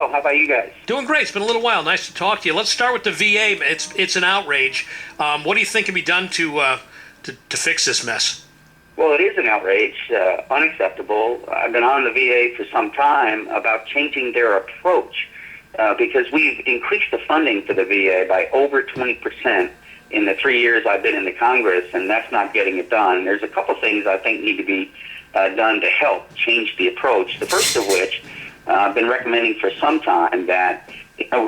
Oh, how about you guys? Doing great. It's been a little while. Nice to talk to you. Let's start with the VA. It's an outrage. What do you think can be done to fix this mess? Well, it is an outrage, unacceptable. I've been on the VA for some time about changing their approach because we've increased the funding for the VA by over 20% in the 3 years I've been in the Congress, and that's not getting it done. There's a couple things I think need to be done to help change the approach. The first of which I've been recommending for some time that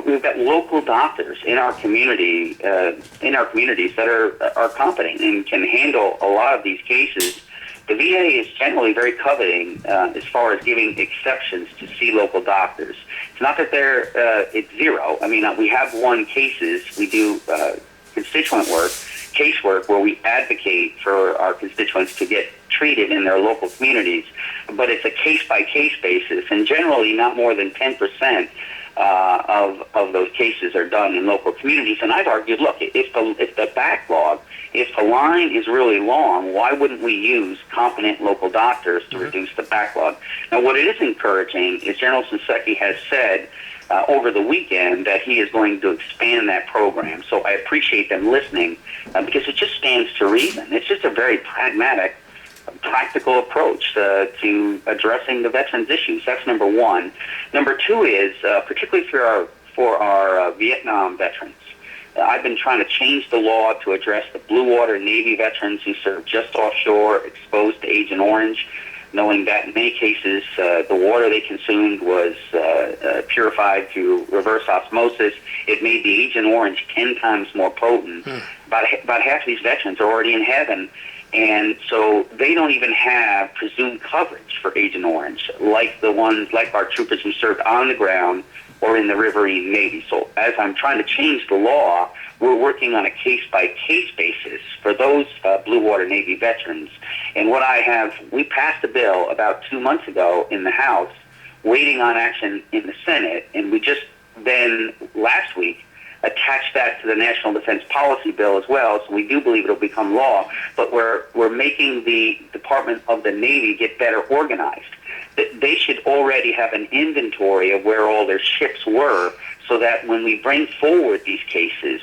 we've got local doctors in our communities that are competent and can handle a lot of these cases. The VA is generally very coveting as far as giving exceptions to see local doctors. It's not that it's zero. I mean, we have won cases. We do constituent work, casework, where we advocate for our constituents to get treated in their local communities, but it's a case-by-case basis, and generally not more than 10% of those cases are done in local communities. And I've argued, look, if the backlog, if the line is really long, why wouldn't we use competent local doctors to reduce the backlog? Now, what it is encouraging is General Shinseki has said over the weekend that he is going to expand that program. So I appreciate them listening because it just stands to reason. It's just a very practical approach to addressing the veterans' issues. That's number one. Number two is, particularly for our Vietnam veterans, I've been trying to change the law to address the Blue Water Navy veterans who served just offshore, exposed to Agent Orange, knowing that in many cases the water they consumed was purified through reverse osmosis. It made the Agent Orange 10 times more potent. About half of these veterans are already in heaven, and so they don't even have presumed coverage for Agent Orange, like our troopers who served on the ground or in the Riverine Navy. So as I'm trying to change the law, we're working on a case-by-case basis for those Blue Water Navy veterans. And we passed a bill about 2 months ago in the House, waiting on action in the Senate, and we just then last week attached that to the National Defense Policy Bill as well, so we do believe it'll become law, but we're making the Department of the Navy get better organized. They should already have an inventory of where all their ships were, so that when we bring forward these cases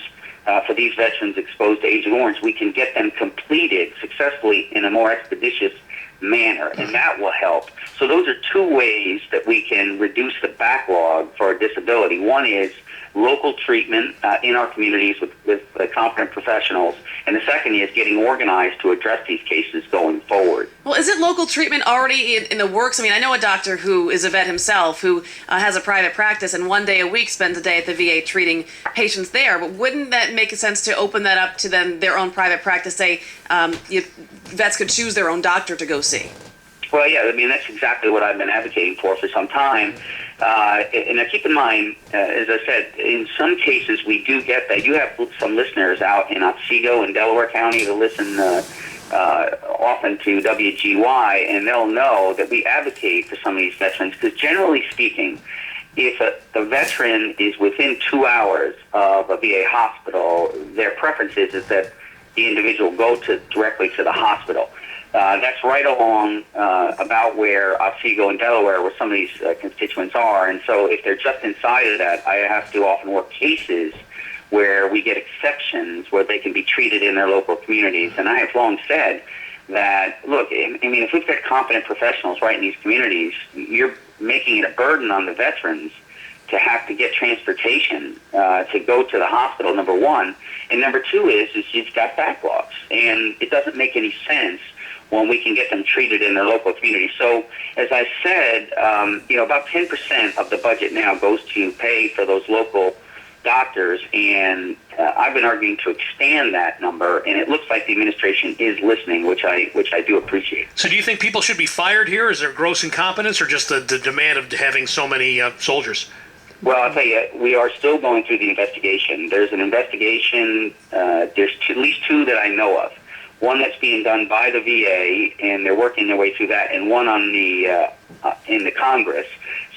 for these veterans exposed to Agent Orange, we can get them completed successfully in a more expeditious manner, and that will help. So those are two ways that we can reduce the backlog for our disability. One is local treatment in our communities with competent professionals, and the second is getting organized to address these cases going forward. Well, is it local treatment already in the works? I mean, I know a doctor who is a vet himself who has a private practice and one day a week spends a day at the VA treating patients there, but wouldn't that make sense to open that up to then their own private practice, say vets could choose their own doctor to go see? Well, yeah, I mean, that's exactly what I've been advocating for some time. And now keep in mind, as I said, in some cases we do get that. You have some listeners out in Otsego in Delaware County that listen often to WGY, and they'll know that we advocate for some of these veterans because generally speaking, if the veteran is within 2 hours of a VA hospital, their preference is that the individual go directly to the hospital. That's right along about where Otsego and Delaware, where some of these constituents are. And so if they're just inside of that, I have to often work cases where we get exceptions where they can be treated in their local communities. And I have long said that, look, I mean, if we've got competent professionals right in these communities, you're making it a burden on the veterans to have to get transportation to go to the hospital, number one. And number two is you've got backlogs. And it doesn't make any sense when we can get them treated in their local community. So, as I said, about 10% of the budget now goes to pay for those local doctors, and I've been arguing to expand that number, and it looks like the administration is listening, which I do appreciate. So do you think people should be fired here? Is there gross incompetence or just the demand of having so many soldiers? Well, I'll tell you, we are still going through the investigation. There's an investigation, there's at least two that I know of. One that's being done by the VA, and they're working their way through that, and one on in the Congress.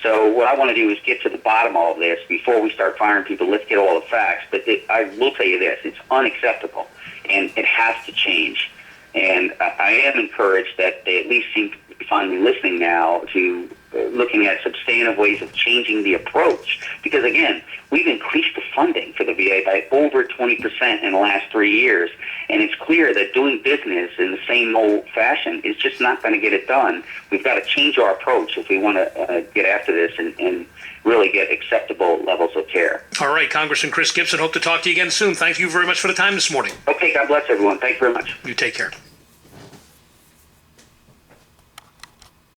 So what I want to do is get to the bottom of all of this before we start firing people. Let's get all the facts. But I will tell you this, it's unacceptable, and it has to change. And I am encouraged that they at least seem to be finally listening now to looking at substantive ways of changing the approach. Because again, we've increased the funding for the VA by over 20% in the last 3 years, and it's clear that doing business in the same old fashion is just not going to get it done. We've got to change our approach if we want to get after this and really get acceptable levels of care. All right, Congressman Chris Gibson, hope to talk to you again soon. Thank you very much for the time this morning. Okay, God bless everyone. Thank you very much. You take care.